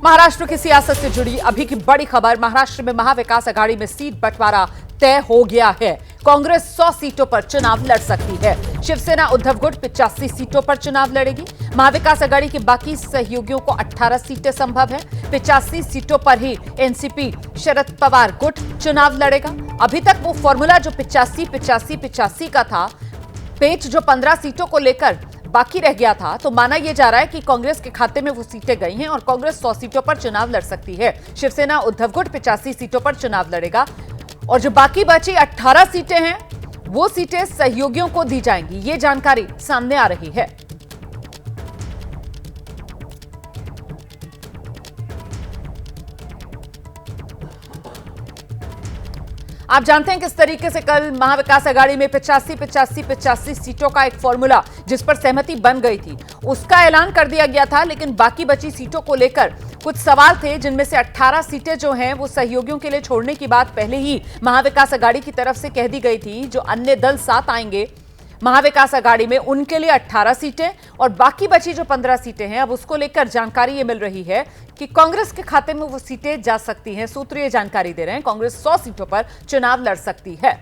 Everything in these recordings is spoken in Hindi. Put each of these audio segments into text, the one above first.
महाराष्ट्र की सियासत से जुड़ी अभी की बड़ी खबर। महाराष्ट्र में महाविकास आघाड़ी में सीट बंटवारा तय हो गया है। कांग्रेस 100 सीटों पर चुनाव लड़ सकती है। शिवसेना उद्धव गुट 85 सीटों पर चुनाव लड़ेगी। महाविकास आघाड़ी के बाकी सहयोगियों को 18 सीटें संभव है। 85 सीटों पर ही एनसीपी शरद पवार गुट चुनाव लड़ेगा। अभी तक वो फॉर्मूला जो 85 का था, पेच जो 15 सीटों को लेकर बाकी रह गया था, तो माना यह जा रहा है कि कांग्रेस के खाते में वो सीटें गई हैं और कांग्रेस 100 सीटों पर चुनाव लड़ सकती है। शिवसेना उद्धव गुट 85 सीटों पर चुनाव लड़ेगा और जो बाकी बची 18 सीटें हैं, वो सीटें सहयोगियों को दी जाएंगी। ये जानकारी सामने आ रही है। आप जानते हैं किस तरीके से कल महाविकास आघाड़ी में 85 सीटों का एक फॉर्मूला जिस पर सहमति बन गई थी, उसका ऐलान कर दिया गया था। लेकिन बाकी बची सीटों को लेकर कुछ सवाल थे, जिनमें से 18 सीटें जो हैं वो सहयोगियों के लिए छोड़ने की बात पहले ही महाविकास आघाड़ी की तरफ से कह दी गई थी। जो अन्य दल साथ आएंगे महाविकास आघाड़ी में, उनके लिए 18 सीटें और बाकी बची जो 15 सीटें हैं, अब उसको लेकर जानकारी ये मिल रही है कि कांग्रेस के खाते में वो सीटें जा सकती हैं। सूत्र ये जानकारी दे रहे हैं कांग्रेस 100 सीटों पर चुनाव लड़ सकती है।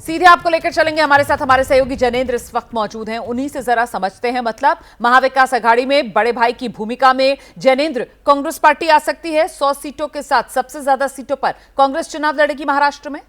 सीधे आपको लेकर चलेंगे, हमारे साथ हमारे सहयोगी जनेंद्र इस वक्त मौजूद हैं। उन्हीं से जरा समझते हैं, मतलब महाविकास आघाड़ी में बड़े भाई की भूमिका में जनेंद्र, कांग्रेस पार्टी आ सकती है 100 सीटों के साथ। सबसे ज्यादा सीटों पर कांग्रेस चुनाव लड़ेगी महाराष्ट्र में।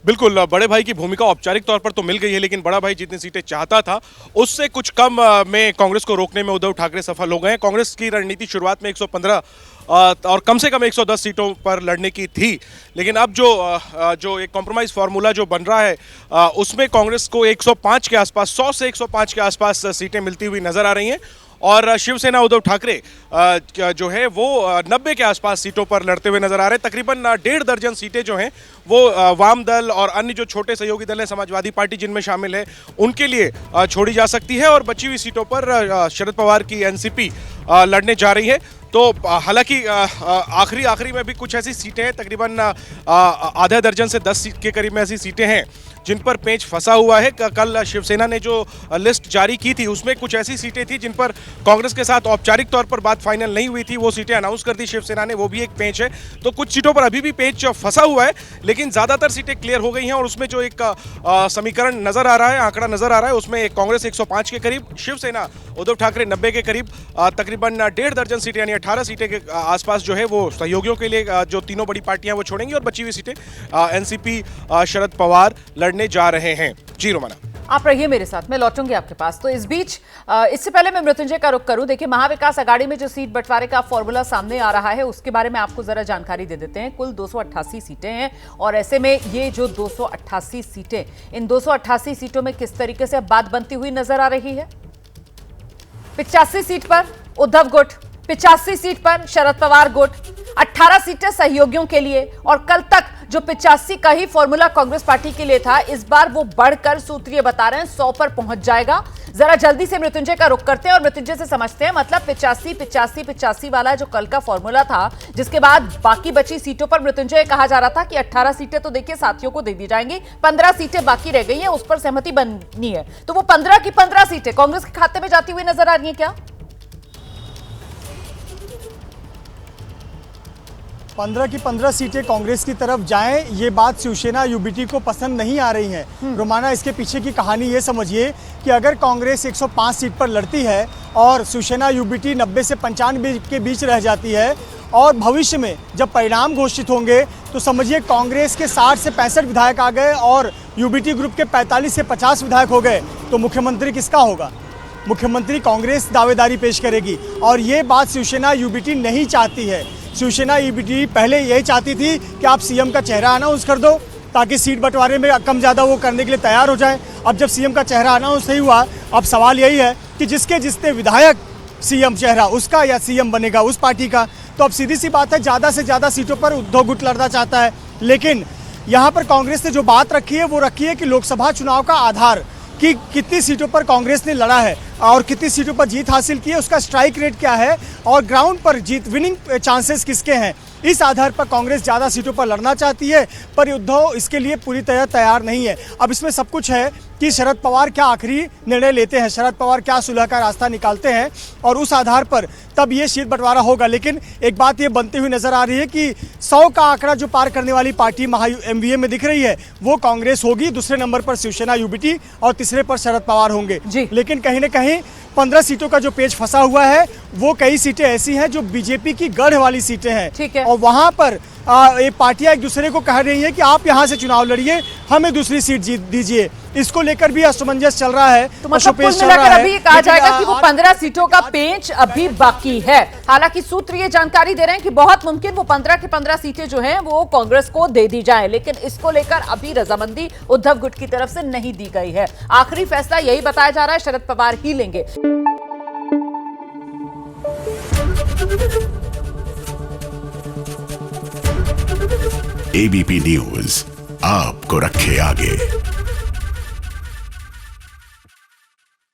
बिल्कुल, बड़े भाई की भूमिका औपचारिक तौर पर तो मिल गई है, लेकिन बड़ा भाई जितनी सीटें चाहता था उससे कुछ कम में कांग्रेस को रोकने में उद्धव ठाकरे सफल हो गए हैं। कांग्रेस की रणनीति शुरुआत में 115 और कम से कम 110 सीटों पर लड़ने की थी, लेकिन अब जो एक कॉम्प्रोमाइज फार्मूला जो बन रहा है, उसमें कांग्रेस को 105 के आसपास, 100 से 105 के आसपास सीटें मिलती हुई नजर आ रही हैं और शिवसेना उद्धव ठाकरे जो है वो 90 के आसपास सीटों पर लड़ते हुए नजर आ रहे हैं। तकरीबन 1.5 दर्जन सीटें जो हैं वो वाम दल और अन्य जो छोटे सहयोगी दल हैं, समाजवादी पार्टी जिनमें शामिल है, उनके लिए छोड़ी जा सकती है और बची हुई सीटों पर शरद पवार की एनसीपी लड़ने जा रही है। तो हालांकि आखिरी में भी कुछ ऐसी सीटें हैं, तकरीबन आधा दर्जन से 10 सीट के करीब में ऐसी सीटें हैं जिन पर पेंच फंसा हुआ है। कल शिवसेना ने जो लिस्ट जारी की थी उसमें कुछ ऐसी सीटें थी जिन पर कांग्रेस के साथ औपचारिक तौर पर बात फाइनल नहीं हुई थी, वो सीटें अनाउंस कर दी शिवसेना ने, वो भी एक पेंच है। तो कुछ सीटों पर अभी भी पेंच फंसा हुआ है, लेकिन ज़्यादातर सीटें क्लियर हो गई हैं और उसमें जो एक समीकरण नजर आ रहा है, आंकड़ा नजर आ रहा है, उसमें कांग्रेस 105 के करीब, शिवसेना उद्धव ठाकरे 90 के करीब, तकरीबन 1.5 दर्जन सीटें यानी 18 सीटें के आसपास जो है वो सहयोगियों के लिए जो तीनों बड़ी पार्टियां वो छोड़ेंगी और बची हुई सीटें एनसीपी शरद पवार लड़ने जा रहे हैं। जी रोमाना, आप रहिए मेरे साथ, मैं लौटूंगी आपके पास। तो इस बीच इससे पहले मैं मृत्युंजय का रुख करूं। देखिए, महाविकास आघाड़ी में जो सीट बंटवारे का फॉर्मूला सामने आ रहा है उसके बारे में आपको जरा जानकारी दे देते हैं। कुल 288 सीटें हैं और ऐसे में ये जो 288 सीटें, इन 288 सीटों में किस तरीके से अब बात बनती हुई नजर आ रही है। 85 सीट पर उद्धव गुट, 85 सीट पर शरद पवार गुट, 18 सीटें सहयोगियों के लिए और कल तक जो 85 का ही फॉर्मूला कांग्रेस पार्टी के लिए था, इस बार वो बढ़कर सूत्रीय बता रहे हैं 100 पर पहुंच जाएगा। जरा जल्दी से मृत्युंजय का रुख करते हैं और मृत्युंजय से समझते हैं, मतलब 85 वाला जो कल का फॉर्मूला था, जिसके बाद बाकी बची सीटों पर मृत्युंजय कहा जा रहा था कि 18 सीटें तो देखिए साथियों को दे दी जाएंगी, 15 सीटें बाकी रह गई हैं, उस पर सहमति बनी है। तो वो 15 की 15 सीटें कांग्रेस के खाते में जाती हुई नजर आ रही है क्या? 15 की 15 सीटें कांग्रेस की तरफ जाएं, ये बात शिवसेना यूबीटी को पसंद नहीं आ रही है। रोमाना, इसके पीछे की कहानी ये समझिए कि अगर कांग्रेस 105 सीट पर लड़ती है और शिवसेना यूबीटी 90 से 95 के बीच रह जाती है और भविष्य में जब परिणाम घोषित होंगे तो समझिए कांग्रेस के 60 से 65 विधायक आ गए और यूबीटी ग्रुप के 45 से 50 विधायक हो गए, तो मुख्यमंत्री किसका होगा? मुख्यमंत्री कांग्रेस दावेदारी पेश करेगी और ये बात शिवसेना यूबीटी नहीं चाहती है। शिवसेना यूबीटी पहले यही चाहती थी कि आप सीएम का चेहरा अनाउंस कर दो ताकि सीट बंटवारे में कम ज़्यादा वो करने के लिए तैयार हो जाए। अब जब सीएम का चेहरा अनाउंस नहीं हुआ, अब सवाल यही है कि जिसके जिसने विधायक सीएम चेहरा उसका या सीएम बनेगा उस पार्टी का। तो अब सीधी सी बात है, ज़्यादा से ज़्यादा सीटों पर उद्धव गुट लड़ना चाहता है, लेकिन यहाँ पर कांग्रेस ने जो बात रखी है वो रखी है कि लोकसभा चुनाव का आधार कि कितनी सीटों पर कांग्रेस ने लड़ा है और कितनी सीटों पर जीत हासिल की है, उसका स्ट्राइक रेट क्या है और ग्राउंड पर जीत विनिंग चांसेस किसके हैं, इस आधार पर कांग्रेस ज़्यादा सीटों पर लड़ना चाहती है। पर उद्धव इसके लिए पूरी तरह तैयार नहीं है। अब इसमें सब कुछ है कि शरद पवार क्या आखिरी निर्णय लेते हैं, शरद पवार क्या सुलह का रास्ता निकालते हैं और उस आधार पर तब ये सीट बंटवारा होगा। लेकिन एक बात ये बनती हुई नजर आ रही है कि 100 का आंकड़ा जो पार करने वाली पार्टी MVA में दिख रही है वो कांग्रेस होगी, दूसरे नंबर पर शिवसेना UBT और तीसरे पर शरद पवार होंगे। लेकिन कहीं ना कहीं 15 सीटों का जो पेच फंसा हुआ है वो कई सीटें ऐसी हैं जो बीजेपी की गढ़ वाली सीटें हैं। ठीक है। और वहां पर ये पार्टियां एक दूसरे को कह रही हैं कि आप यहां से चुनाव लड़िए, हमें दूसरी सीट जीत दीजिए। इसको लेकर भी असमंजस चल रहा है। तो मतलब कुल मिलाकर अभी कहा जाएगा कि वो 15 सीटों का पेंच अभी बाकी है। हालांकि सूत्र ये जानकारी दे रहे हैं कि बहुत मुमकिन वो 15 की 15 सीटें जो हैं वो कांग्रेस को दे दी जाए, लेकिन इसको लेकर अभी रजामंदी उद्धव गुट की तरफ से नहीं दी गई है। आखिरी फैसला यही बताया जा रहा है, शरद पवार ही लेंगे। ABP न्यूज आपको रखे आगे।